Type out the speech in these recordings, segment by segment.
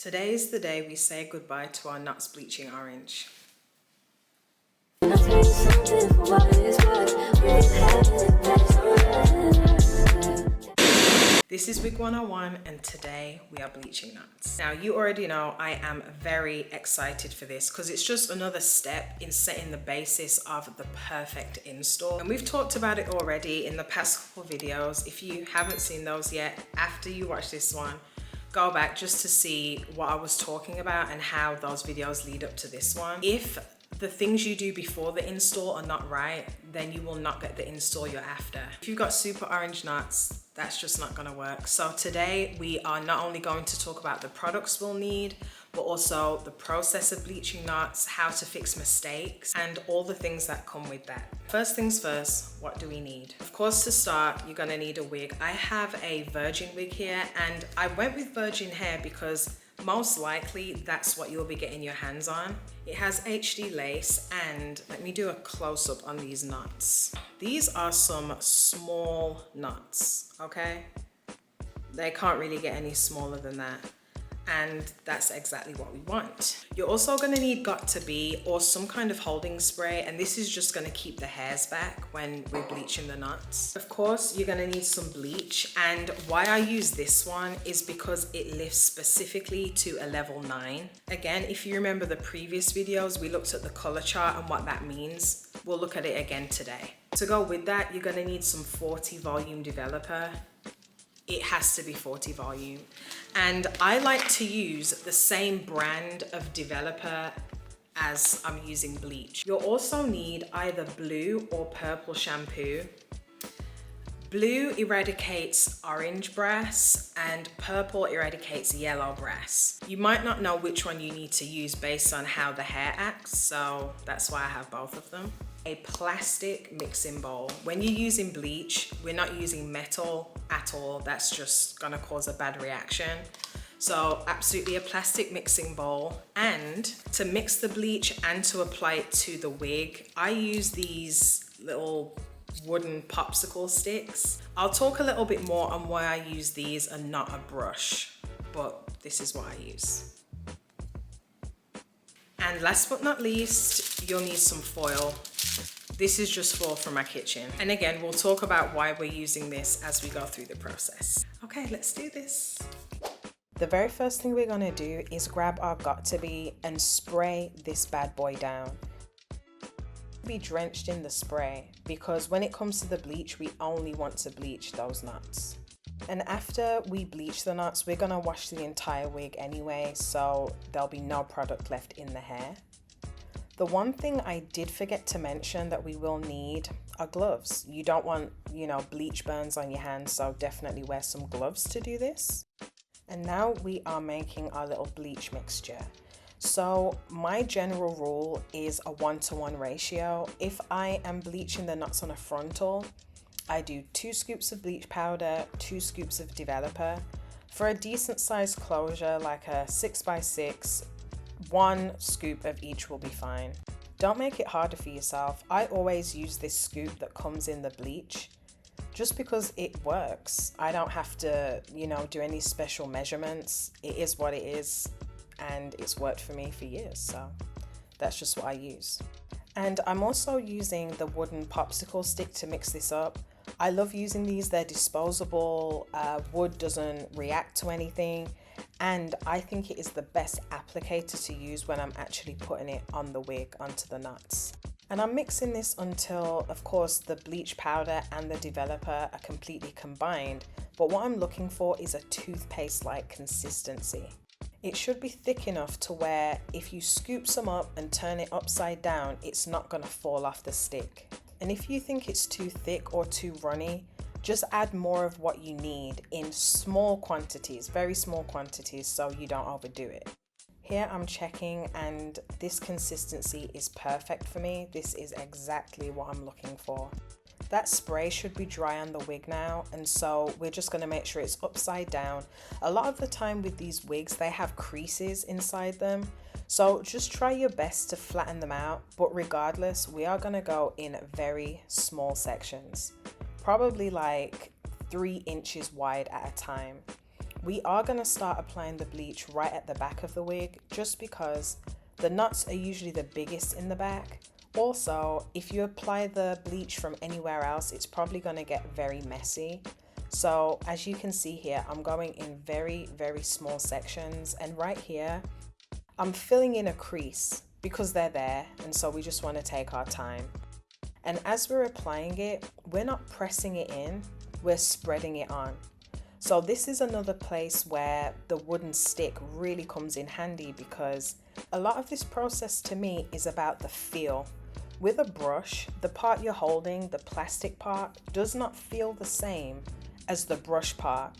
Today is the day we say goodbye to our knots bleaching orange. This is Wig 101 and today we are bleaching knots. Now you already know I am very excited for this because it's just another step in setting the basis of the perfect install. And we've talked about it already in the past couple videos. If you haven't seen those yet, after you watch this one, go back just to see what I was talking about and how those videos lead up to this one. If the things you do before the install are not right, then you will not get the install you're after. If you've got super orange knots, that's just not gonna work. So today we are not only going to talk about the products we'll need, but also the process of bleaching knots, how to fix mistakes, and all the things that come with that. First things first, what do we need? Of course, to start, you're gonna need a wig. I have a virgin wig here, and I went with virgin hair because most likely that's what you'll be getting your hands on. It has HD lace, and let me do a close-up on these knots. These are some small knots, okay? They can't really get any smaller than that. And that's exactly what we want. You're also gonna need Got2b or some kind of holding spray, and this is just gonna keep the hairs back when we're bleaching the knots. Of course, you're gonna need some bleach, and why I use this one is because it lifts specifically to a level 9. Again, if you remember the previous videos, we looked at the color chart and what that means. We'll look at it again today. To go with that, you're gonna need some 40 volume developer. It has to be 40 volume. And I like to use the same brand of developer as I'm using bleach. You'll also need either blue or purple shampoo. Blue eradicates orange brass and purple eradicates yellow brass. You might not know which one you need to use based on how the hair acts, so that's why I have both of them. A plastic mixing bowl. When you're using bleach, we're not using metal at all. That's just gonna cause a bad reaction. So absolutely a plastic mixing bowl. And to mix the bleach and to apply it to the wig, I use these little wooden popsicle sticks. I'll talk a little bit more on why I use these and not a brush, but this is what I use. And last but not least, you'll need some foil. This is just foil from my kitchen. And again, we'll talk about why we're using this as we go through the process. Okay, let's do this. The very first thing we're gonna do is grab our Got2b and spray this bad boy down. Be drenched in the spray because when it comes to the bleach, we only want to bleach those knots. And after we bleach the knots, we're gonna wash the entire wig anyway, so there'll be no product left in the hair. The one thing I did forget to mention that we will need are gloves. You don't want, bleach burns on your hands, so definitely wear some gloves to do this. And now we are making our little bleach mixture. So my general rule is a 1-to-1 ratio. If I am bleaching the knots on a frontal, I do 2 scoops of bleach powder, 2 scoops of developer. For a decent sized closure, like a 6x6, 1 scoop of each will be fine. Don't make it harder for yourself. I always use this scoop that comes in the bleach just because it works. I don't have to, do any special measurements. It is what it is, and it's worked for me for years, so that's just what I use. And I'm also using the wooden popsicle stick to mix this up. I love using these. They're disposable. Wood doesn't react to anything. And I think it is the best applicator to use when I'm actually putting it on the wig, onto the knots. And I'm mixing this until, of course, the bleach powder and the developer are completely combined. But what I'm looking for is a toothpaste-like consistency. It should be thick enough to where if you scoop some up and turn it upside down, it's not going to fall off the stick. And if you think it's too thick or too runny, just add more of what you need in small quantities, very small quantities, so you don't overdo it. Here I'm checking, and this consistency is perfect for me. This is exactly what I'm looking for. That spray should be dry on the wig now, and so we're just going to make sure it's upside down. A lot of the time with these wigs, they have creases inside them, so just try your best to flatten them out. But regardless, we are going to go in very small sections, probably like 3 inches wide at a time. We are going to start applying the bleach right at the back of the wig, just because the knots are usually the biggest in the back. Also, if you apply the bleach from anywhere else, it's probably going to get very messy. So as you can see here, I'm going in very, very small sections, and right here, I'm filling in a crease because they're there, and so we just want to take our time. And as we're applying it, we're not pressing it in, we're spreading it on. So this is another place where the wooden stick really comes in handy, because a lot of this process to me is about the feel. With a brush, the part you're holding, the plastic part, does not feel the same as the brush part.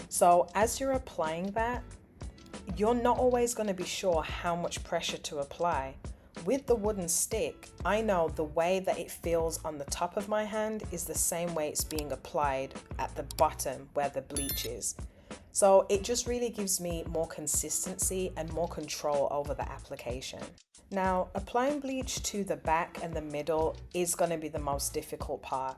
So as you're applying that, you're not always going to be sure how much pressure to apply. With the wooden stick, I know the way that it feels on the top of my hand is the same way it's being applied at the bottom where the bleach is. So it just really gives me more consistency and more control over the application. Now, applying bleach to the back and the middle is going to be the most difficult part.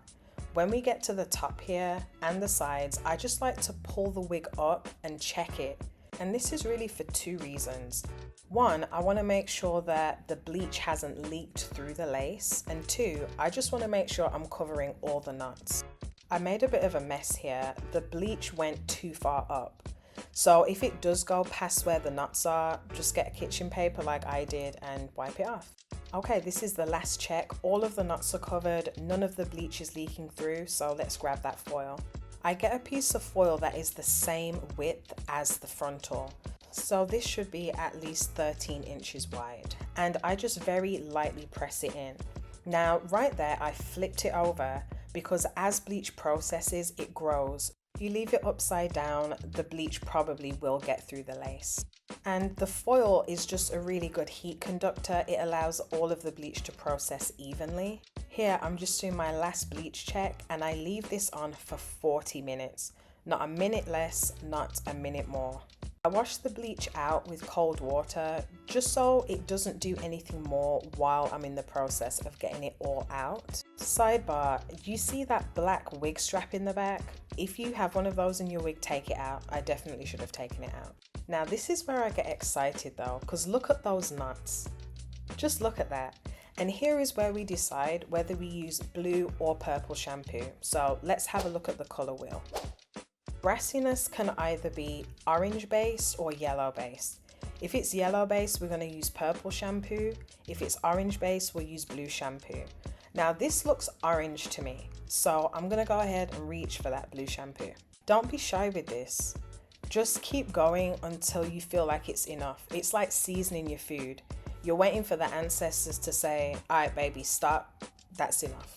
When we get to the top here and the sides, I just like to pull the wig up and check it. And this is really for two reasons. One, I want to make sure that the bleach hasn't leaked through the lace. And two, I just want to make sure I'm covering all the knots. I made a bit of a mess here. The bleach went too far up. So if it does go past where the knots are, just get a kitchen paper like I did and wipe it off. Okay, this is the last check. All of the knots are covered. None of the bleach is leaking through. So let's grab that foil. I get a piece of foil that is the same width as the frontal. So this should be at least 13 inches wide. And I just very lightly press it in. Now, right there, I flipped it over because as bleach processes, it grows. If you leave it upside down, the bleach probably will get through the lace. And the foil is just a really good heat conductor. It allows all of the bleach to process evenly. Here, I'm just doing my last bleach check, and I leave this on for 40 minutes. Not a minute less, not a minute more. I wash the bleach out with cold water just so it doesn't do anything more while I'm in the process of getting it all out. Sidebar, you see that black wig strap in the back? If you have one of those in your wig, take it out. I definitely should have taken it out. Now this is where I get excited though, because look at those knots. Just look at that. And here is where we decide whether we use blue or purple shampoo. So let's have a look at the color wheel. Brassiness can either be orange based or yellow based. If it's yellow based, we're going to use purple shampoo. If it's orange based, we'll use blue shampoo. Now this looks orange to me, so I'm going to go ahead and reach for that blue shampoo. Don't be shy with this. Just keep going until you feel like it's enough. It's like seasoning your food. You're waiting for the ancestors to say, all right, baby, stop. That's enough.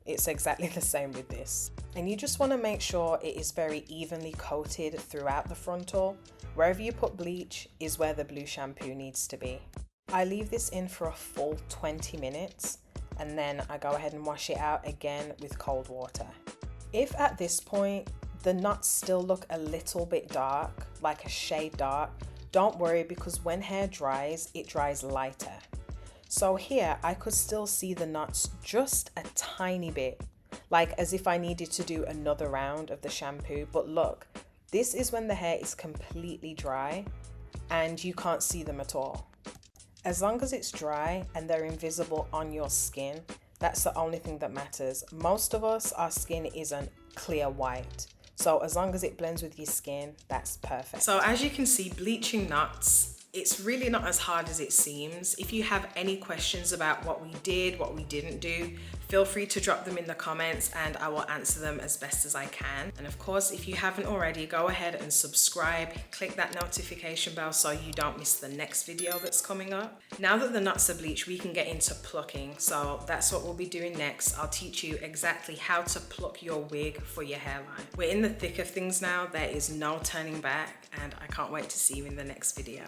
It's exactly the same with this. And you just want to make sure it is very evenly coated throughout the frontal. Wherever you put bleach is where the blue shampoo needs to be. I leave this in for a full 20 minutes and then I go ahead and wash it out again with cold water. If at this point the knots still look a little bit dark, like a shade dark, don't worry, because when hair dries, it dries lighter. So here I could still see the knots just a tiny bit, like as if I needed to do another round of the shampoo. But look, this is when the hair is completely dry and you can't see them at all. As long as it's dry and they're invisible on your skin, that's the only thing that matters. Most of us, our skin isn't clear white. So as long as it blends with your skin, that's perfect. So as you can see, bleaching knots, it's really not as hard as it seems. If you have any questions about what we did, what we didn't do, feel free to drop them in the comments and I will answer them as best as I can. And of course, if you haven't already, go ahead and subscribe, click that notification bell so you don't miss the next video that's coming up. Now that the knots are bleached, we can get into plucking. So that's what we'll be doing next. I'll teach you exactly how to pluck your wig for your hairline. We're in the thick of things now. There is no turning back and I can't wait to see you in the next video.